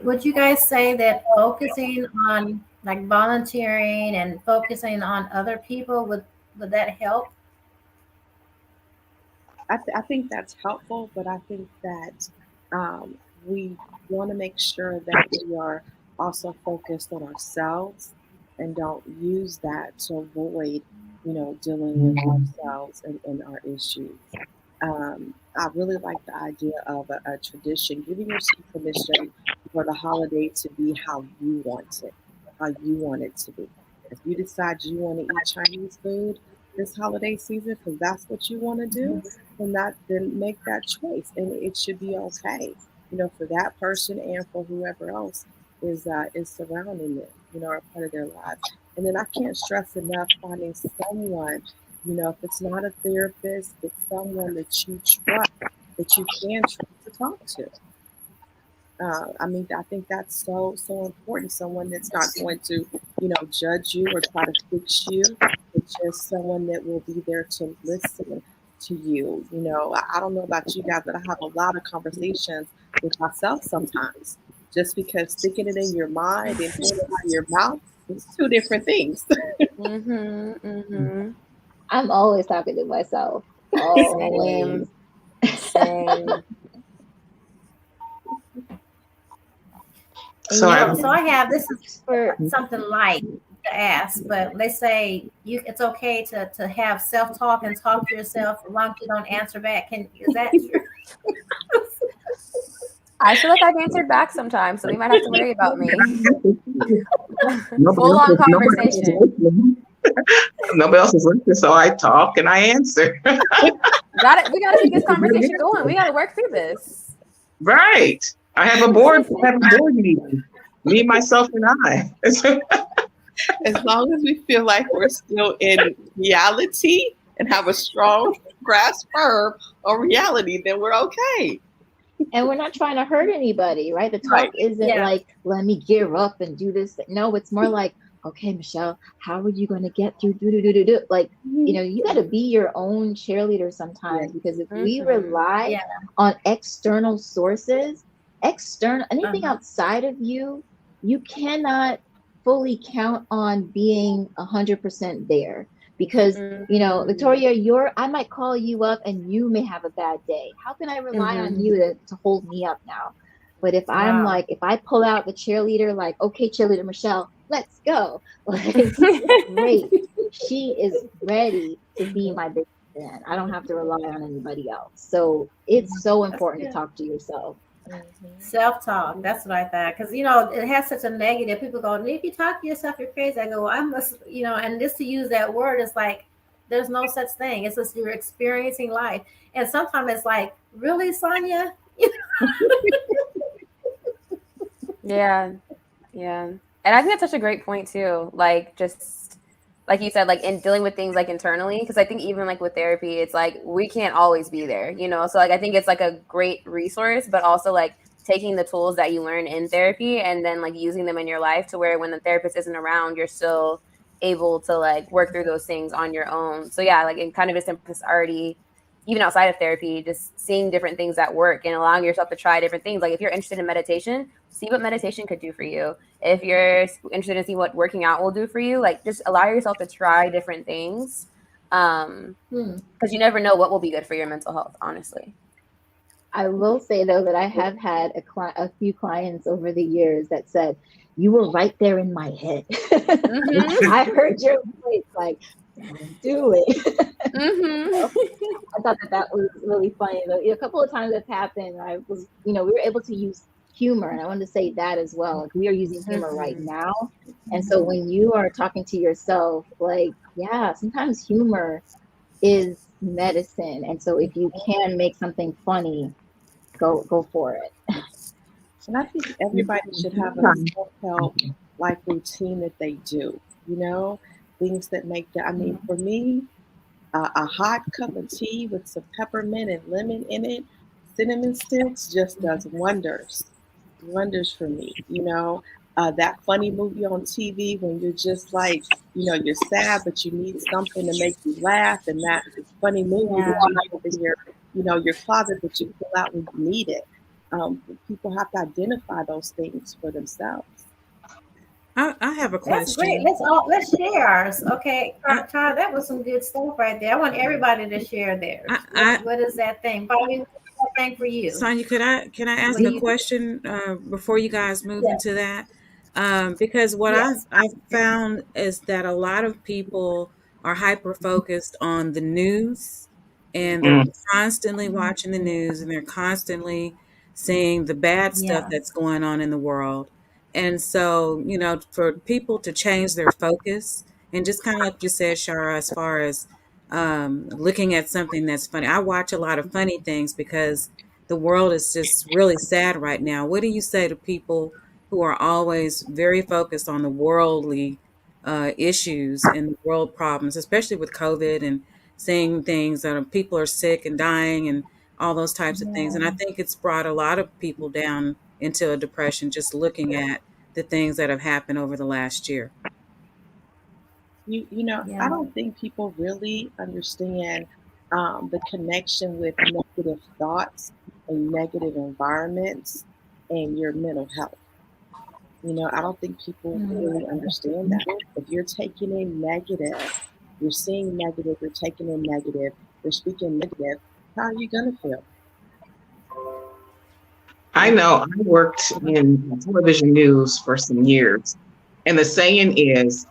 Would you guys say that focusing on like volunteering and focusing on other people would that help? I think that's helpful, but I think that we want to make sure that we are also focused on ourselves and don't use that to avoid, dealing with ourselves and our issues. I really like the idea of a tradition, giving yourself permission for the holiday to be how you want it, how you want it to be. If you decide you want to eat Chinese food this holiday season because that's what you want to do, then make that choice, and it should be okay. For that person and for whoever else is surrounding them, or a part of their lives. And then I can't stress enough finding someone, if it's not a therapist, it's someone that you trust, that you can trust to talk to. I think that's so important. Someone that's not going to, judge you or try to fix you. It's just someone that will be there to listen to you. I don't know about you guys, but I have a lot of conversations with myself sometimes. Just because thinking it in your mind and hearing it out of your mouth is two different things. I'm always talking to myself. Always. Same. So I have this is for something light to ask, but they say it's okay to have self-talk and talk to yourself as long as you don't answer back. Is that true? I feel like I've answered back sometimes, so we might have to worry about me. Nobody Full on else is conversation. listening. Nobody else is listening, so I talk and I answer. We gotta keep this conversation going. We gotta work through this. Right. I have a board meeting. Me, myself, and I. As long as we feel like we're still in reality and have a strong grasp firm on reality, then we're okay. And we're not trying to hurt anybody, right? The talk isn't like, let me gear up and do this. No, it's more like, okay, Michelle, how are you going to get through? Like, you got to be your own cheerleader sometimes, because if we rely on external sources, anything outside of you, you cannot fully count on being 100% there. Because, Victoria, I might call you up and you may have a bad day. How can I rely on you to hold me up now? But if I'm like, if I pull out the cheerleader, like, okay, cheerleader Michelle, let's go. Like, great. She is ready to be my big fan. I don't have to rely on anybody else. So it's so important to talk to yourself. Self-talk, that's what I thought, because it has such a negative. People go, if you talk to yourself, you're crazy. I go, well, I must, and just to use that word is like, there's no such thing. It's just you're experiencing life, and sometimes it's like, really, Sonia? Yeah, and I think that's such a great point too. Like, just like you said, like in dealing with things like internally, because I think even like with therapy, it's like we can't always be there, so like I think it's like a great resource, but also like taking the tools that you learn in therapy and then like using them in your life to where when the therapist isn't around, you're still able to like work through those things on your own. So yeah, like it kind of just already, even outside of therapy, just seeing different things that work and allowing yourself to try different things. Like if you're interested in meditation, see what meditation could do for you. If you're interested in seeing what working out will do for you, like just allow yourself to try different things. Because you never know what will be good for your mental health, honestly. I will say though that I have had a few clients over the years that said, you were right there in my head. I heard your voice, like, do it. I thought that was really funny. A couple of times that's happened. I was, we were able to use humor, and I wanted to say that as well. Like, we are using humor right now, and so when you are talking to yourself, like, sometimes humor is medicine, and so if you can make something funny, go for it. And I think everybody should have a self-help like routine that they do. Things that make that. I mean, for me, a hot cup of tea with some peppermint and lemon in it, cinnamon sticks, just does wonders for me. That funny movie on TV when you're just like, you're sad, but you need something to make you laugh, and that funny movie that you have in your closet that you pull out when you need it. People have to identify those things for themselves. I have a That's great. question. Let's share ours. Okay, I, Todd, that was some good stuff right there. I want everybody to share theirs. I, What is that thing? Bobby, what's that thing for you? Sonia, can I What ask do a you do? question before you guys move Yes. into that? Because what Yes. I've found is that a lot of people are hyper focused on the news, and they're Mm. constantly watching the news, and they're constantly seeing the bad stuff Yeah. that's going on in the world. And so, for people to change their focus and just kind of like you said, Shara, as far as looking at something that's funny. I watch a lot of funny things because the world is just really sad right now. What do you say to people who are always very focused on the worldly issues and the world problems, especially with COVID and seeing things that people are sick and dying and all those types of things? And I Yeah. think it's brought a lot of people down into a depression just looking at the things that have happened over the last year. I Yeah. don't think people really understand the connection with negative thoughts and negative environments and your mental health. I don't think people really understand that. If you're taking in negative, you're seeing negative, you're taking in negative, you're speaking negative, how are you going to feel? I know I worked in television news for some years, and the saying is,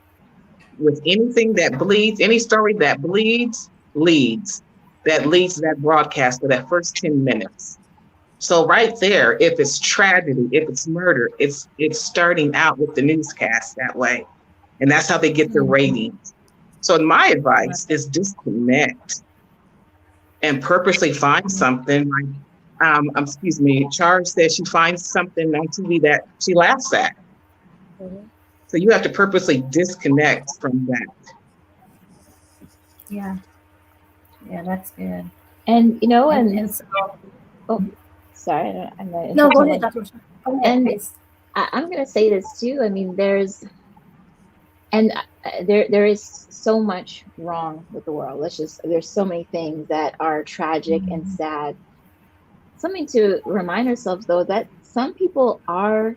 with anything that bleeds, any story that bleeds, leads, that leads to that broadcast for that first 10 minutes. So right there, if it's tragedy, if it's murder, it's starting out with the newscast that way. And that's how they get their ratings. So my advice is disconnect and purposely find something like, excuse me, Charge says she finds something on TV that she laughs at. Mhm. So you have to purposely disconnect from that. Yeah. Yeah, that's good. And And so, oh, sorry, I'm gonna no, interrupt go ahead, someone. Dr. Go ahead, And please. I'm gonna say this too. I mean, there is so much wrong with the world. There's so many things that are tragic and sad. Something to remind ourselves though, that some people are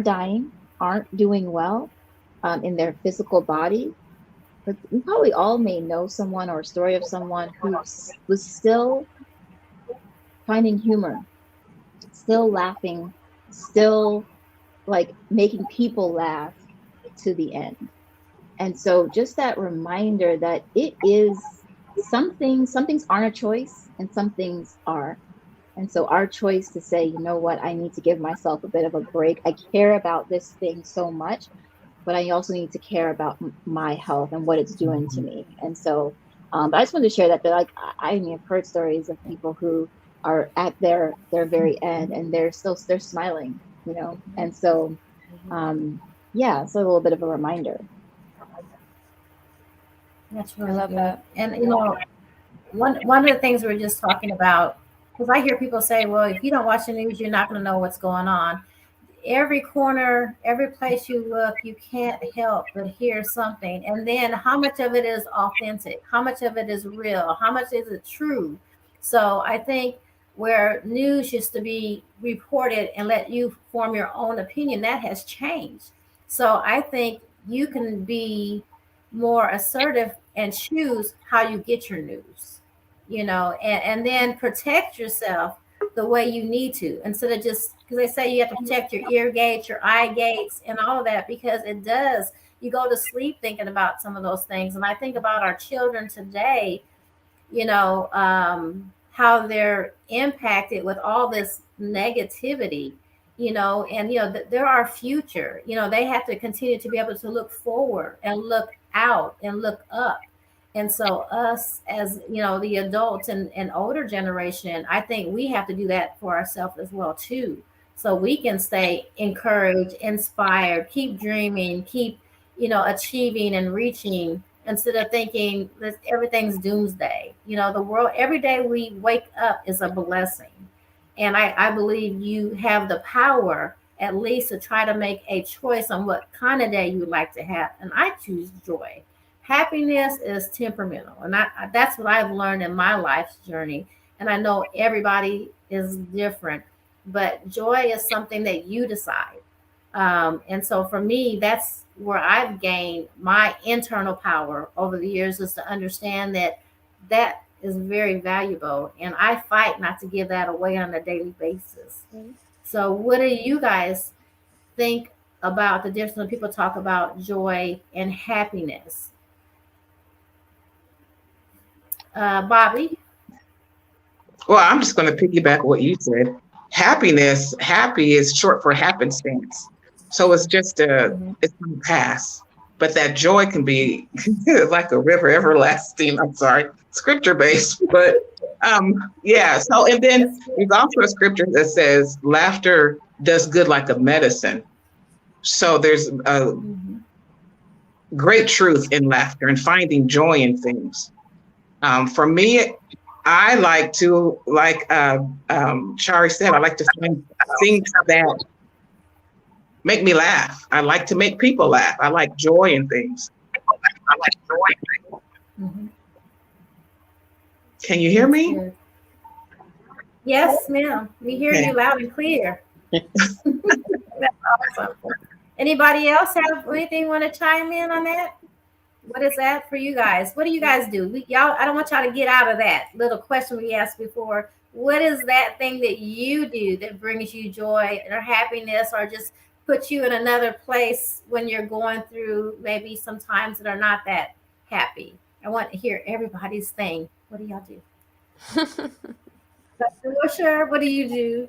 dying, aren't doing well in their physical body. But we probably all may know someone or a story of someone who was still finding humor, still laughing, still like making people laugh to the end. And so just that reminder that it is some things aren't a choice and some things are. And so our choice to say, you know what, I need to give myself a bit of a break. I care about this thing so much, but I also need to care about my health and what it's doing to me. And so, but I just wanted to share that like I mean, I've heard stories of people who are at their very end and they're smiling, And so, yeah, so a little bit of a reminder. That's really love good. that. And one of the things we were just talking about, because I hear people say, well, if you don't watch the news, you're not going to know what's going on. Every corner, every place you look, you can't help but hear something. And then how much of it is authentic? How much of it is real? How much is it true? So I think where news used to be reported and let you form your own opinion, that has changed. So I think you can be more assertive and choose how you get your news, and then protect yourself the way you need to, instead of just, because they say you have to protect your ear gates, your eye gates, and all of that, because it does. You go to sleep thinking about some of those things. And I think about our children today, how they're impacted with all this negativity, and, they're our future. They have to continue to be able to look forward and look out and look up. And so us as, the adults and older generation, I think we have to do that for ourselves as well too. So we can stay encouraged, inspired, keep dreaming, keep, achieving and reaching, instead of thinking that everything's doomsday. The world, every day we wake up is a blessing. And I believe you have the power at least to try to make a choice on what kind of day you would like to have. And I choose joy. Happiness is temperamental. And that's what I've learned in my life's journey. And I know everybody is different. but joy is something that you decide. And so for me, that's where I've gained my internal power over the years, is to understand that that is very valuable. And I fight not to give that away on a daily basis. So what do you guys think about the difference when people talk about joy and happiness? Bobby? Well, I'm just going to piggyback what you said. Happiness, happy is short for happenstance. So it's just it's going to pass. But that joy can be like a river everlasting. I'm sorry, scripture based. But yeah. So, and then there's also a scripture that says laughter does good like a medicine. So there's a great truth in laughter and finding joy in things. For me, I like to, like Shari said, I like to find things that make me laugh. I like to make people laugh. I like joy in things. Can you hear me? Yes, ma'am. We hear you loud and clear. That's awesome. Anybody else have anything you want to chime in on that? What is that for you guys? What do you guys do? Y'all, I don't want y'all to get out of that little question we asked before. What is that thing that you do that brings you joy or happiness, or just puts you in another place when you're going through maybe some times that are not that happy? I want to hear everybody's thing. What do y'all do? Dr. Wisher, what do you do?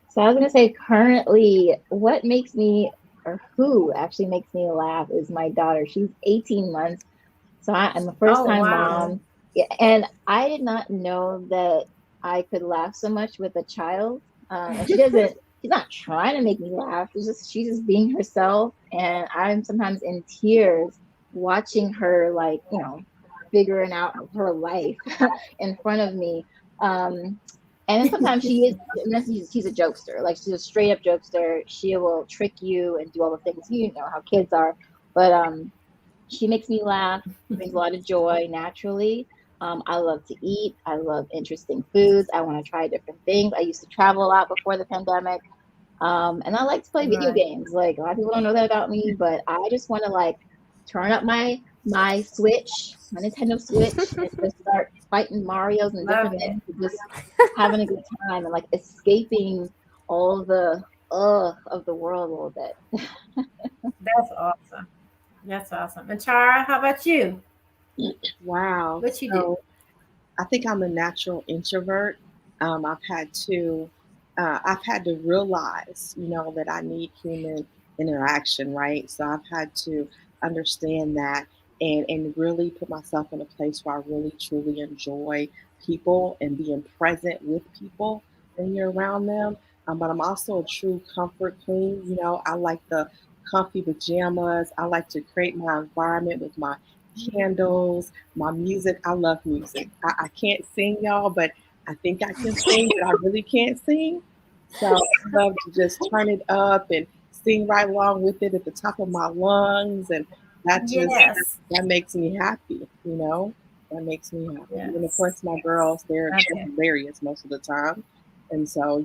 So I was gonna say, currently, what makes me, or who actually makes me laugh, is my daughter. She's 18 months, so I'm a first-time mom. Yeah, and I did not know that I could laugh so much with a child. And she's not trying to make me laugh. She's just being herself, and I'm sometimes in tears watching her, like, figuring out her life in front of me. And then sometimes she's a jokester. Like, she's a straight up jokester. She will trick you and do all the things, you know how kids are. But she makes me laugh, brings a lot of joy naturally. I love to eat. I love interesting foods. I want to try different things. I used to travel a lot before the pandemic. And I like to play video games. Like, a lot of people don't know that about me, but I just want to, like, turn up my Switch, my Nintendo Switch, and just start fighting Marios and different things, and just having a good time and, like, escaping all the of the world a little bit. That's awesome. That's awesome. And Chara, how about you? Wow. What you do? I think I'm a natural introvert. I've had to realize, that I need human interaction, right? So I've had to understand that and really put myself in a place where I really truly enjoy people and being present with people when you're around them. But I'm also a true comfort queen. I like the comfy pajamas. I like to create my environment with my candles, my music. I love music. I can't sing, y'all, but I think I can sing, but I really can't sing. So I love to just turn it up and sing right along with it at the top of my lungs, and that just that makes me happy. That makes me happy. Yes. And of course, my girls, they're hilarious most of the time, and so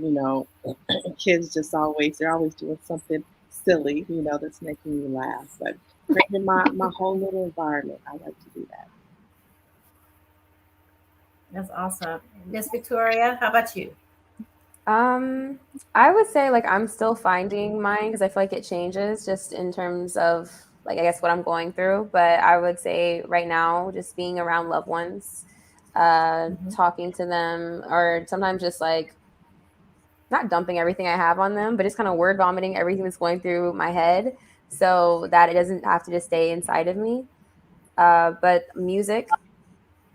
kids they're always doing something silly, that's making me laugh. But creating my whole little environment, I like to do that. That's awesome. Miss Victoria, how about you? I would say, like, I'm still finding mine because I feel like it changes just in terms of, like, I guess what I'm going through. But I would say right now, just being around loved ones, talking to them, or sometimes just, like, not dumping everything I have on them, but just kind of word vomiting everything that's going through my head so that it doesn't have to just stay inside of me. But music,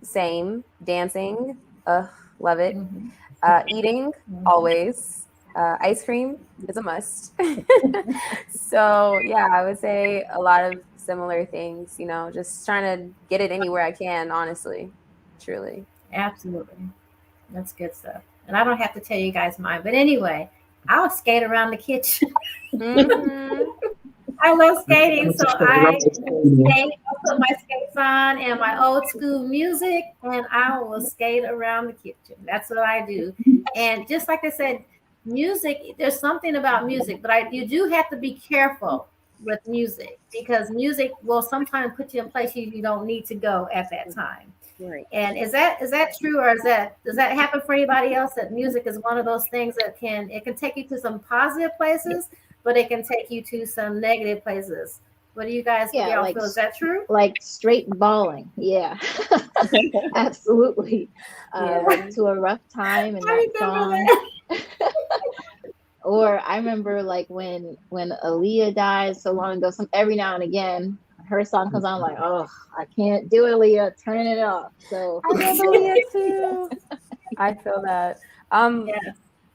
same. Dancing, love it. Eating, always. Ice cream is a must. So yeah, I would say a lot of similar things, just trying to get it anywhere I can, honestly, truly. Absolutely. That's good stuff. And I don't have to tell you guys mine, but anyway, I'll skate around the kitchen. I love skating, so I skate. I'll put my skates on and my old school music, and I will skate around the kitchen. That's what I do. And just like I said, music, there's something about music, but you do have to be careful with music because music will sometimes put you in places you don't need to go at that time. Right. And is that true, or does that happen for anybody else? That music is one of those things that can take you to some positive places, but it can take you to some negative places. What do you guys Yeah, feel? Is that true? Like straight bawling. Yeah, absolutely. Like to a rough time in that song. Or I remember like when Aaliyah died so long ago, every now and again her song comes on, like, oh, I can't do it, Aaliyah, turn it off. So I love Aaliyah too. I feel that.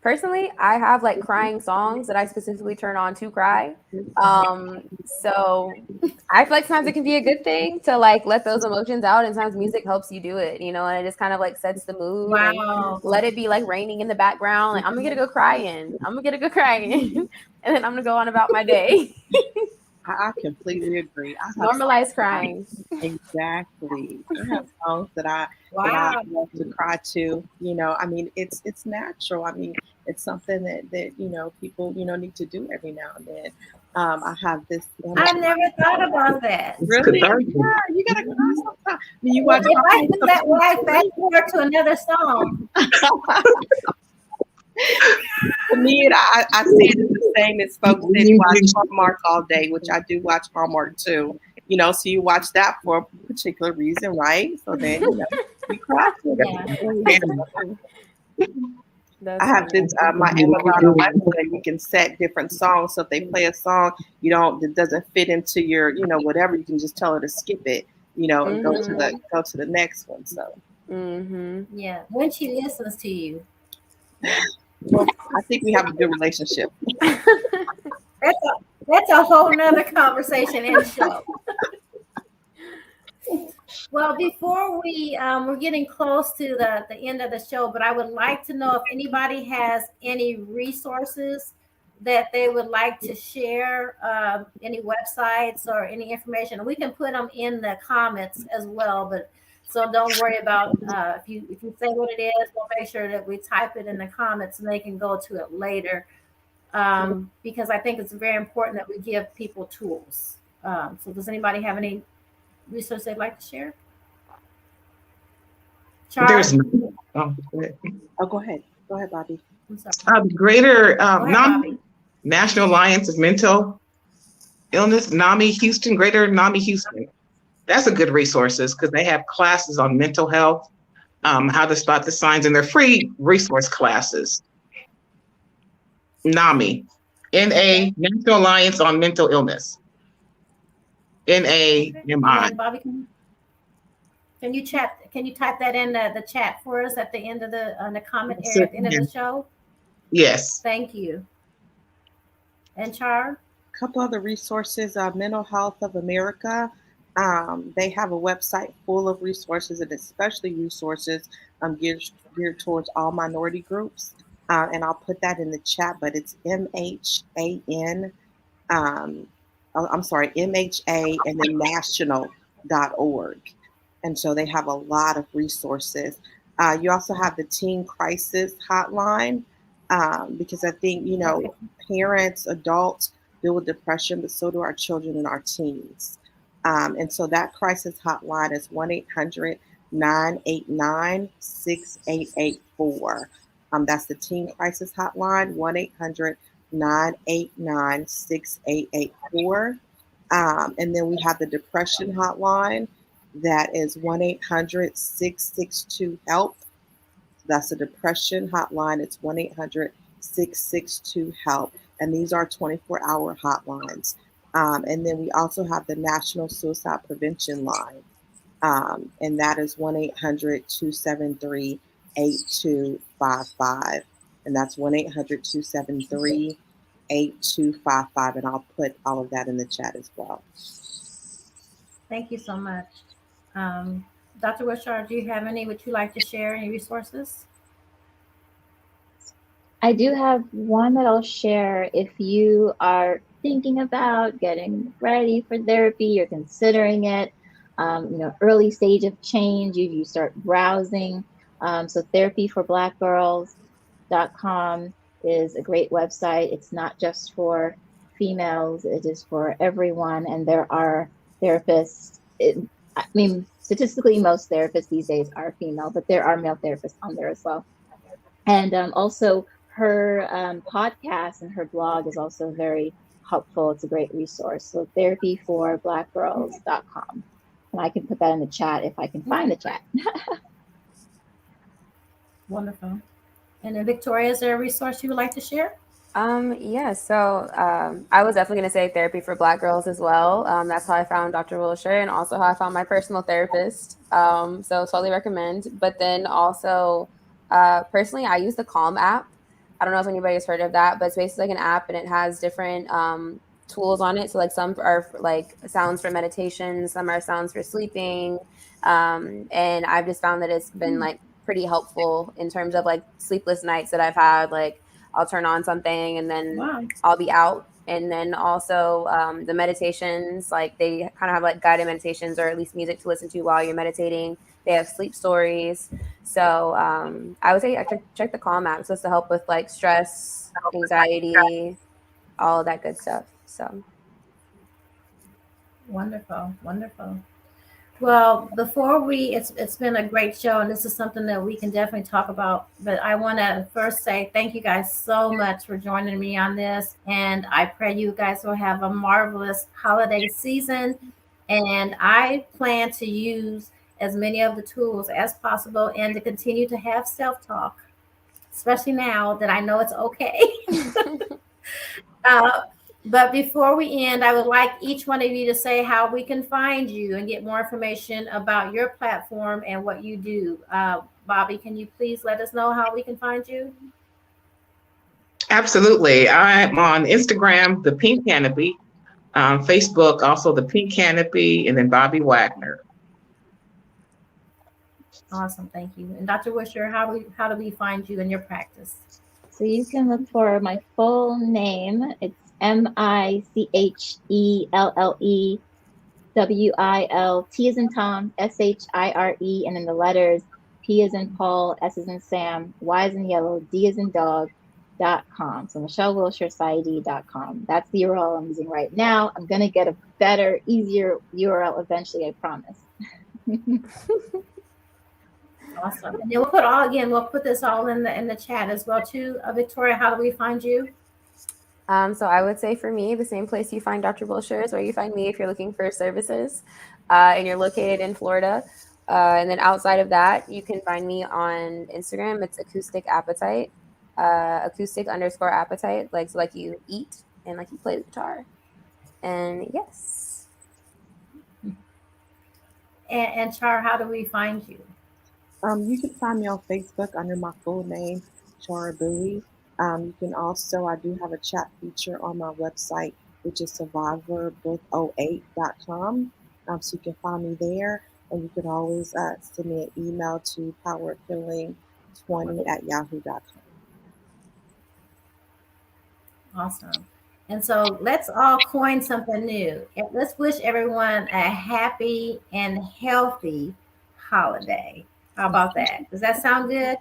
Personally, I have like crying songs that I specifically turn on to cry. So I feel like sometimes it can be a good thing to like let those emotions out, and sometimes music helps you do it, you know, and it just kind of like sets the mood. Wow. And let it be like raining in the background. Like, I'm gonna go crying. And then I'm gonna go on about my day. I completely agree. Normalize crying. Exactly. I have songs that I love to cry to. You know, I mean, it's natural. I mean, it's something that you know people need to do every now and then. I have this. I never thought about that. Really? Yeah, you gotta cry sometimes. I mean, you watch. If I do that, why fast forward to another song? To me, I say it's the same as folks that watch Hallmark all day, which I do watch Hallmark too. You know, so you watch that for a particular reason, right? So then you cry. I have this my Amazon Alexa, and you can set different songs. So if they play a song that doesn't fit into your whatever, you can just tell her to skip it. And go to the next one. So yeah, when she listens to you. Well, I think we have a good relationship. That's a whole nother conversation and show. Well, before we're getting close to the end of the show, but I would like to know if anybody has any resources that they would like to share, any websites or any information. We can put them in the comments as well, but so don't worry about if you say what it is, we'll make sure that we type it in the comments and they can go to it later. Because I think it's very important that we give people tools. So does anybody have any resources they'd like to share? There's go ahead. Go ahead, Bobby. I'm sorry. Greater National Alliance of Mental Illness, NAMI Houston, Greater NAMI Houston. That's a good resources because they have classes on mental health, how to spot the signs, and they're free resource classes. NAMI, NA, National Alliance on Mental Illness. NAMI. Bobby, can you type that in the chat for us at the end of the comment area at the end of the show? Yes. Thank you. And Char? A couple other resources, Mental Health of America. They have a website full of resources, and especially resources geared towards all minority groups. And I'll put that in the chat, but it's MHA and then national.org. And so they have a lot of resources. You also have the Teen Crisis Hotline, because I think, parents, adults deal with depression, but so do our children and our teens. And so that crisis hotline is 1-800-989-6884. That's the Teen Crisis Hotline, 1-800-989-6884. And then we have the Depression Hotline. That is 1-800-662-HELP. That's the Depression Hotline. It's 1-800-662-HELP. And these are 24-hour hotlines. And then we also have the National Suicide Prevention Line. And that is 1-800-273-8255. And that's 1-800-273-8255. And I'll put all of that in the chat as well. Thank you so much. Dr. Wishart, do you have would you like to share any resources? I do have one that I'll share. If you are thinking about getting ready for therapy, you're considering it, early stage of change, you start browsing. So therapyforblackgirls.com is a great website. It's not just for females, it is for everyone. And there are therapists. I mean, statistically, most therapists these days are female, but there are male therapists on there as well. And also, her podcast and her blog is also very helpful. It's a great resource. So, therapyforblackgirls.com. And I can put that in the chat if I can find the chat. Wonderful. And then Victoria, is there a resource you would like to share? Yeah, so I was definitely going to say Therapy for Black Girls as well. That's how I found Dr. Wilshire, and also how I found my personal therapist. So totally recommend. But then also, personally, I use the Calm app. I don't know if anybody has heard of that, but it's basically like an app, and it has different tools on it. So like some are like sounds for meditation, some are sounds for sleeping. And I've just found that it's been like pretty helpful in terms of like sleepless nights that I've had. Like I'll turn on something and then I'll be out. And then also the meditations, like they kind of have like guided meditations or at least music to listen to while you're meditating. They have sleep stories. So I would say I check the Calm app. It's supposed to help with like stress, anxiety, all of that good stuff. So wonderful. Well, before it's been a great show, and this is something that we can definitely talk about. But I want to first say thank you guys so much for joining me on this, and I pray you guys will have a marvelous holiday season. And I plan to use as many of the tools as possible, and to continue to have self-talk, especially now that I know it's okay. But before we end, I would like each one of you to say how we can find you and get more information about your platform and what you do. Bobby, can you please let us know how we can find you? Absolutely. I'm on Instagram, The Pink Canopy, Facebook, also The Pink Canopy, and then Bobby Wagner. Awesome. Thank you. And Dr. Wisher, how do we find you in your practice? So you can look for my full name. It's MICHELLEWIL, T as in Tom, SHIRE, and then the letters P as in Paul, S as in Sam, Y as in yellow, D as in dog.com. So MichelleWilshireSociety.com. That's the URL I'm using right now. I'm going to get a better, easier URL eventually, I promise. Awesome. And then we'll put this all in the chat as well too. Victoria, how do we find you? So I would say for me, the same place you find Dr. Wilshire is where you find me if you're looking for services and you're located in Florida. And then outside of that, you can find me on Instagram. It's acoustic appetite, acoustic_appetite, like you eat and like you play the guitar. And yes. And Char, how do we find you? You can find me on Facebook under my full name, Char Bowie. You can also, I do have a chat feature on my website, which is survivorbook08.com. So you can find me there, and you can always send me an email to powerfilling20@yahoo.com. Awesome. And so let's all coin something new. Let's wish everyone a happy and healthy holiday. How about that? Does that sound good?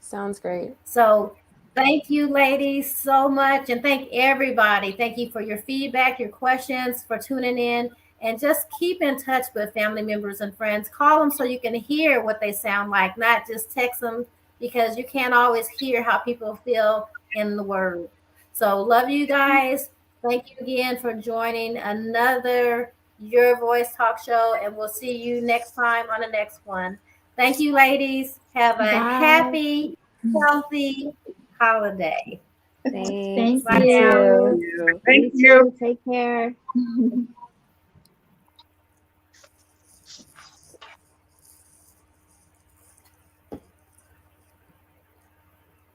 Sounds great. So thank you, ladies, so much. And thank everybody. Thank you for your feedback, your questions, for tuning in. And just keep in touch with family members and friends. Call them so you can hear what they sound like, not just text them, because you can't always hear how people feel in the word. So love you guys. Thank you again for joining another Your Voice Talk Show. And we'll see you next time on the next one. Thank you, ladies. Have a happy, healthy holiday. Thanks. Thank you. Thank you. Take care.